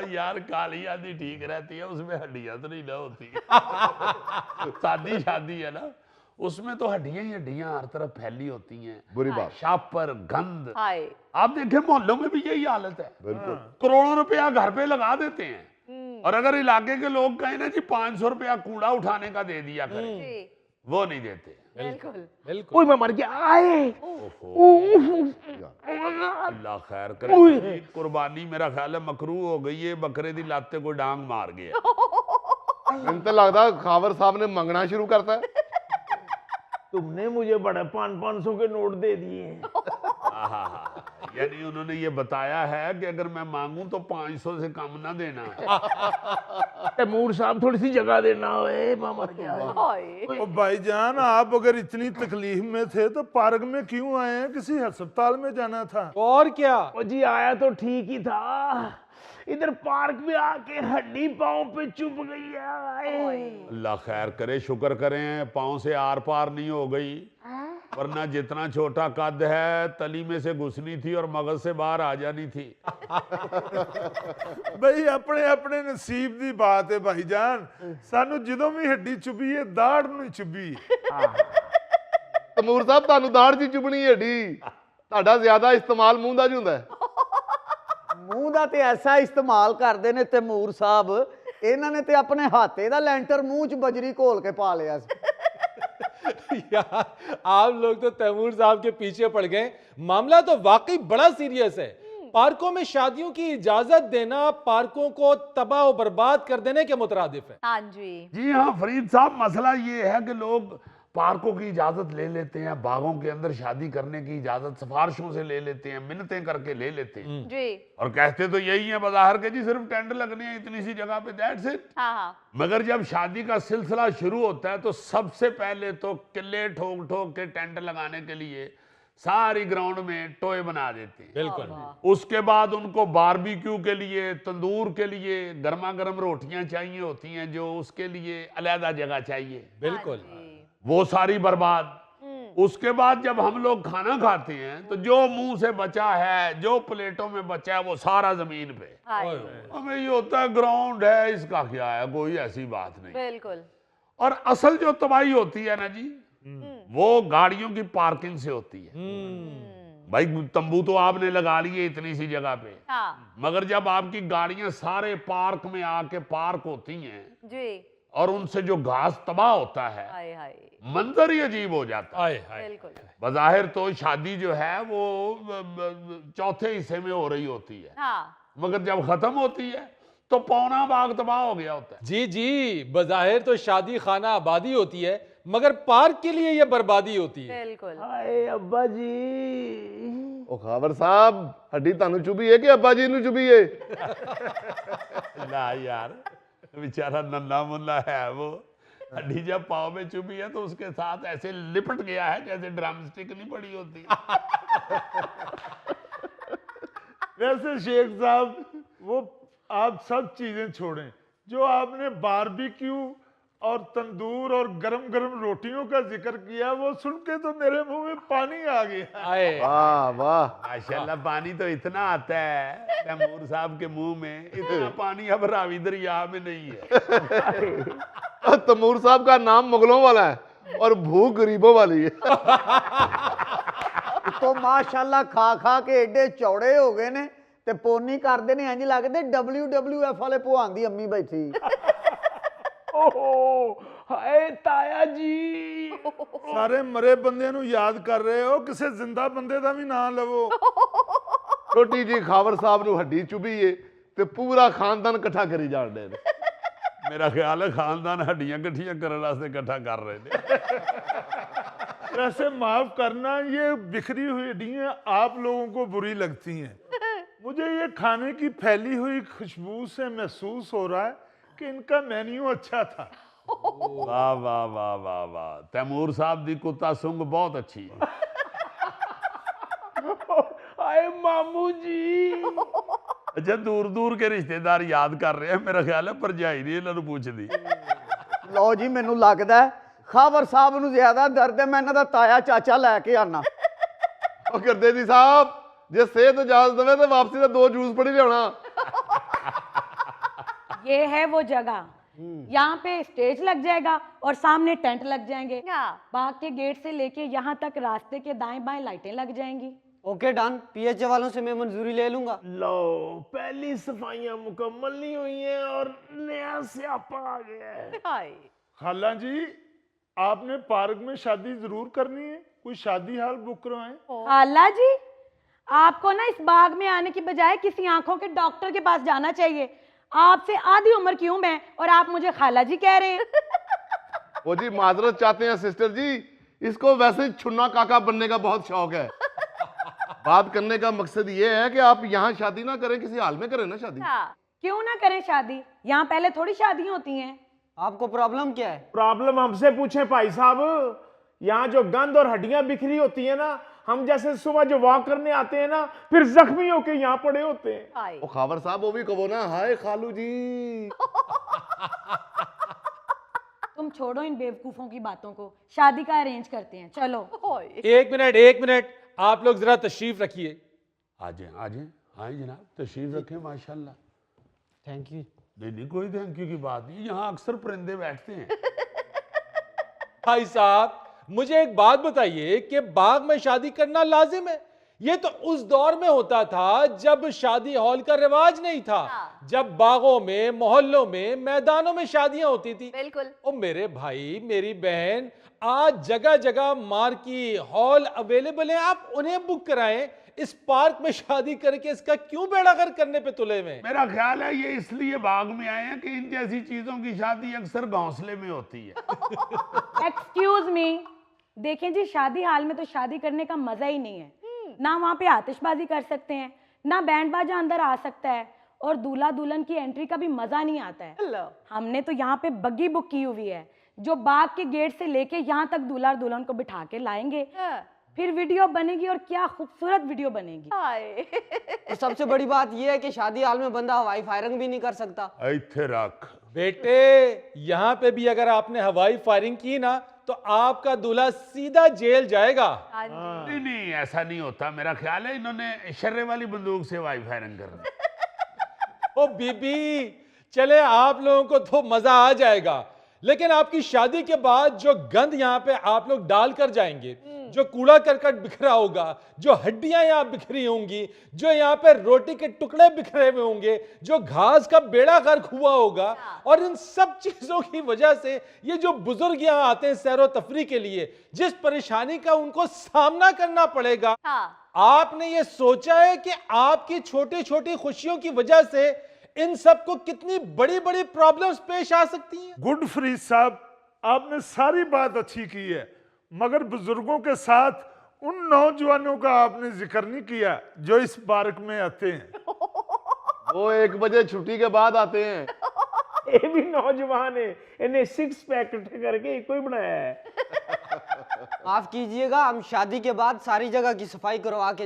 यार काली आदि ठीक रहती है, उसमें हड्डियां तो नहीं ना होती। सादी शादी है ना, उसमें तो हड्डियां ही हड्डियां हर तरफ फैली होती हैं। बुरी बात। शापर गंध। हाय आप देखें मोहल्लों में भी यही हालत है, बिल्कुल। करोड़ों रुपया घर पे लगा देते हैं, और अगर इलाके के लोग कहें ना जी 500 रुपया कूड़ा उठाने का दे दिया करें, जी वो नहीं देते। बिल्कुल बिल्कुल। मैं मर गया आए। अल्लाह खैर करे। कुर्बानी मेरा ख्याल है मकरू हो गई है, बकरे दी लाते को डांग मार गया। मैंने तो लगता खावर साहब ने मंगना शुरू करता है। तुमने मुझे बड़े 500 के नोट दे दिए। यानी उन्होंने ये बताया है कि अगर मैं मांगूं तो 500 से कम ना देना। तैमूर साहब थोड़ी सी जगह देना। ओए मैं मर गया। हाय ओ भाईजान, आप अगर इतनी तकलीफ में थे तो पार्क में क्यों आए हैं? किसी अस्पताल में जाना था। और क्या? ओ जी आया तो ठीक ही था, इधर पार्क में आके हड्डी पाँव पे चुभ गई है। अल्लाह खैर करे, शुक्र करें पाँव से आर पार नहीं हो गई, वरना जितना छोटा कद है तली में से घुसनी थी और मगज से बाहर आ जानी थी। भाई अपने अपने नसीब की बात है भाईजान। सानू ਜਦੋਂ भी हड्डी चुभी है दाढ़ नहीं चुभी। तैमूर साहब ਤੁਹਾਨੂੰ ਦਾੜ ਦੀ ਚੁਬਣੀ ਹੱਡੀ, ਤੁਹਾਡਾ ਜ਼ਿਆਦਾ ਇਸਤੇਮਾਲ ਮੂੰਹ ਦਾ ਹੁੰਦਾ ਹੈ। ਮੂੰਹ ਦਾ ਤੇ ਐਸਾ ਇਸਤੇਮਾਲ ਕਰਦੇ ਨੇ ਤੈਮੂਰ ਸਾਹਿਬ, ਇਹਨਾਂ ਨੇ ਤੇ ਆਪਣੇ ਹਾਥੇ ਦਾ ਲੈਂਟਰ ਮੂੰਹ 'ਚ ਬਜਰੀ ਘੋਲ ਕੇ ਪਾ ਲਿਆ ਸੀ। यार आप लोग तो तैमूर साहब के पीछे पड़ गए। मामला तो वाकई बड़ा सीरियस है। पार्कों में शादियों की इजाजत देना पार्कों को तबाह और बर्बाद कर देने के मुतरादिफ है। हाँ जी जी हाँ फरीद साहब, मसला ये है कि लोग पार्कों की इजाजत ले लेते हैं, बागों के अंदर शादी करने की इजाजत सिफारिशों से ले लेते हैं, मिन्नतें करके ले लेते हैं, जी और कहते तो यही है बज़ाहिर के जी सिर्फ टेंट लगने हैं इतनी सी जगह पे, दैट्स इट। हाँ हाँ मगर जब शादी का सिलसिला शुरू होता है तो सबसे पहले तो किले ठोक ठोक के टेंट लगाने के लिए सारी ग्राउंड में टोए बना देते हैं। बिल्कुल। उसके बाद उनको बारबेक्यू के लिए, तंदूर के लिए गर्मा गर्म रोटियां चाहिए होती हैं, जो उसके लिए अलहदा जगह चाहिए, बिल्कुल। वो सारी बर्बाद। उसके बाद जब हम लोग खाना खाते हैं तो जो मुंह से बचा है, जो प्लेटों में बचा है, वो सारा जमीन पे। हाय हमें ये होता है ग्राउंड है, इसका क्या है, कोई ऐसी बात नहीं। बिल्कुल और असल जो तबाही होती है ना जी, वो गाड़ियों की पार्किंग से होती है। भाई तंबू तो आपने लगा लिए इतनी सी जगह पे, हाँ मगर जब आपकी गाड़ियां सारे पार्क में आके पार्क होती हैं जी और उनसे जो घास तबाह होता है, हाय हाय मंजर ही अजीब हो जाता है। आए हाय। बिल्कुल बज़ाहिर तो शादी जो है वो चौथे हिस्से में हो रही होती है, हाँ मगर जब खत्म होती है तो पौना बाग तबाह हो गया होता है। जी जी, बज़ाहिर तो शादी खाना आबादी होती है, मगर पार्क के लिए यह बर्बादी होती है। बिल्कुल हाय अब्बा जी। ਉਹ ਖਾਵਰ ਸਾਹਿਬ ਹੱਡੀ ਤੁਹਾਨੂੰ ਚੁਭੀ ਹੈ ਕਿ ਅੱਬਾ ਜੀ ਨੂੰ ਚੁਭੀ ਹੈ? ना यार, बेचारा नन्ना मुन्ना है वो, हड्डी जब पाँव में चुभी है तो उसके साथ ऐसे लिपट गया है जैसे ड्रम स्टिक नहीं पड़ी होती। वैसे शेख साहब, वो आप सब चीजें छोड़ें, जो आपने बारबेक्यू और तंदूर और गरम गरम रोटियों का जिक्र किया, वो सुन के तो मेरे मुंह में पानी आ गया। आए वाह वाह। माशाल्लाह पानी तो इतना आता है तैमूर साहब के मुंह में, इतना पानी अब रावी दरिया में नहीं है। तैमूर साहब का नाम मुगलों वाला है और भूख गरीबों वाली है। तो माशाल्लाह खा खा के एडे चौड़े हो गए ने ते पोनी करदे ने, इंज लगदे WWF वाले भगवान दी अम्मी बैठी। ओहो हाय ताया जी। सारे मरे बंदे नू याद कर रहे हो, किसी जिंदा बंदे का भी नाम लवो। छोटी जी खावर साहब ਨੂੰ ਹੱਡੀ ਚੁਭੀ ਏ ਤੇ ਪੂਰਾ ਖਾਨਦਾਨ ਇਕੱਠਾ ਕਰੀ ਜਾਣ ਡੇ ਨੇ। मेरा ख्याल है खानदान हड्डियां कट्ठियां करने वास्ते इकट्ठा कर रहे थे। वैसे माफ करना, ये बिखरी हुई हड्डियां आप लोगों को बुरी लगती हैं। मुझे ये खाने की फैली हुई खुशबू से महसूस हो रहा है कि इनका मेन्यू अच्छा था। वाह वाह वाह वाह वाह, तैमूर साहब दी कुत्ता सुंग बहुत अच्छी है। हाय मामू जी। अच्छा दूर दूर के रिश्तेदार याद कर रहे हैं, मेरा ख्याल है भरजाई नहीं इन्होंने पूछ दी। ਲਓ ਜੀ ਮੈਨੂੰ ਲੱਗਦਾ ਹੈ ਖਾਵਰ ਸਾਹਿਬ ਨੂੰ ਜ਼ਿਆਦਾ ਦਰਦ ਹੈ, ਮੈਂ ਇਹਨਾਂ ਦਾ ਤਾਇਆ ਚਾਚਾ ਲੈ ਕੇ ਆਣਾ। ਉਹ ਗੁਰਦੇ ਜੀ ਸਾਹਿਬ, ਜੇ ਸਿਹਤ ਇਜਾਜ਼ਤ ਦੇਵੇ ਤਾਂ ਵਾਪਸੀ ਦਾ 2 ਜੂਸ ਪੜੀ ਲਿਆਉਣਾ। ये है वो जगह, यहाँ पे स्टेज लग जाएगा और सामने टेंट लग जाएंगे। बाग के गेट से लेके यहाँ तक रास्ते के दाएं बाएं लाइटें लग जाएंगी। ओके डन, पीएचए वालों से मैं मंजूरी ले लूंगा। लो, पहली सफाइयां मुकम्मल नहीं हुई हैं और नया स्यापा आ गया है। खाला जी, आपने पार्क में शादी जरूर करनी है, कोई शादी हाल बुक करवाएं। खाला जी, आपको ना इस बाग में आने की बजाय किसी आंखों के डॉक्टर के पास जाना चाहिए। आपसे आधी उम्र की हूं मैं और आप मुझे खाला जी कह रहे हैं। वो जी माजरत चाहते हैं सिस्टर जी, इसको वैसे ही छुन्ना काका बनने का बहुत शौक है। बात करने का मकसद ये है कि आप यहाँ शादी ना करें, किसी हाल में करें ना शादी। क्यों ना करें शादी, यहाँ पहले थोड़ी शादी होती हैं। आपको प्रॉब्लम क्या है? प्रॉब्लम हमसे पूछें भाई साहब। यहाँ जो गंद और हड्डियां बिखरी होती है ना, हम जैसे सुबह जो वॉक करने आते हैं ना, फिर जख्मी होके यहाँ पड़े होते हैं। ओ खावर साहब, वो भी कहो ना, हाय खालू जी। तुम छोड़ो इन बेवकूफों की बातों को, शादी का अरेंज करते हैं, चलो। एक मिनट, आप लोग जरा तशरीफ रखिए। आ जाए हाँ जनाब, तशरीफ रखें। माशाल्लाह। Thank you. नहीं, कोई थैंक यू की बात नहीं, यहाँ अक्सर परिंदे बैठते हैं। भाई साहब, मुझे एक बात बताइए कि बाग में शादी करना लाजिम है? ये तो उस दौर में होता था जब शादी हॉल का रिवाज नहीं था, जब बागों में, मोहल्लों में, मैदानों में शादियां होती थी। बिल्कुल। ओ मेरे भाई, मेरी बहन, आज जगह जगह मार्की हॉल अवेलेबल है, आप उन्हें बुक कराएं। इस पार्क में शादी करके इसका क्यों बेड़ागर करने पे तुले हुए? मेरा ख्याल है ये इसलिए बाग में आए हैं कि इन जैसी चीजों की शादी अक्सर घोंसले में होती है। एक्सक्यूज मी, देखें जी, शादी हाल में तो शादी करने का मजा ही नहीं है। ना वहाँ पे आतिशबाजी कर सकते हैं, ना बैंड बाजा अंदर आ सकता है, और दूल्हा दुल्हन की एंट्री का भी मजा नहीं आता है। हमने तो यहाँ पे बग्गी बुक की हुई है, जो बाग के गेट से लेके यहाँ तक दूल्हा दुल्हन को बिठा के लाएंगे। फिर वीडियो बनेगी, और क्या खूबसूरत वीडियो बनेगी। और सबसे बड़ी बात यह है कि शादी हाल में बंदा हवाई फायरिंग भी नहीं कर सकता। इत्थे रख बेटे, यहाँ पे भी अगर आपने हवाई फायरिंग की ना, तो आपका दूल्हा सीधा जेल जाएगा। नहीं, ऐसा नहीं होता। मेरा ख्याल है इन्होंने शर्रे वाली बंदूक से वाई फायरिंग करनी। ओ बीबी, चले आप लोगों को तो मजा आ जाएगा, लेकिन आपकी शादी के बाद जो गंद यहाँ पे आप लोग डाल कर जाएंगे, जो कूड़ा करकट बिखरा होगा, जो हड्डियां यहाँ बिखरी होंगी, जो यहाँ पे रोटी के टुकड़े बिखरे हुए होंगे, जो घास का बेड़ा गर्क हुआ होगा, और इन सब चीजों की वजह से ये जो बुजुर्ग यहाँ आते हैं सैरो तफरी के लिए, जिस परेशानी का उनको सामना करना पड़ेगा, आपने ये सोचा है कि आपकी छोटी छोटी खुशियों की वजह से इन सबको कितनी बड़ी बड़ी प्रॉब्लम्स पेश आ सकती हैं? गुड फरीद साहब, आपने सारी बात अच्छी की है, मगर बुजुर्गों के साथ उन नौजवानों का आपने जिक्र नहीं किया जो इस पार्क में आते हैं। वो 1 बजे छुट्टी के बाद आते हैं। ये भी नौजवान है, इन्हें 6 पैक करके एक ही बनाया है। माफ कीजिएगा, हम शादी के बाद सारी जगह की सफाई करवा के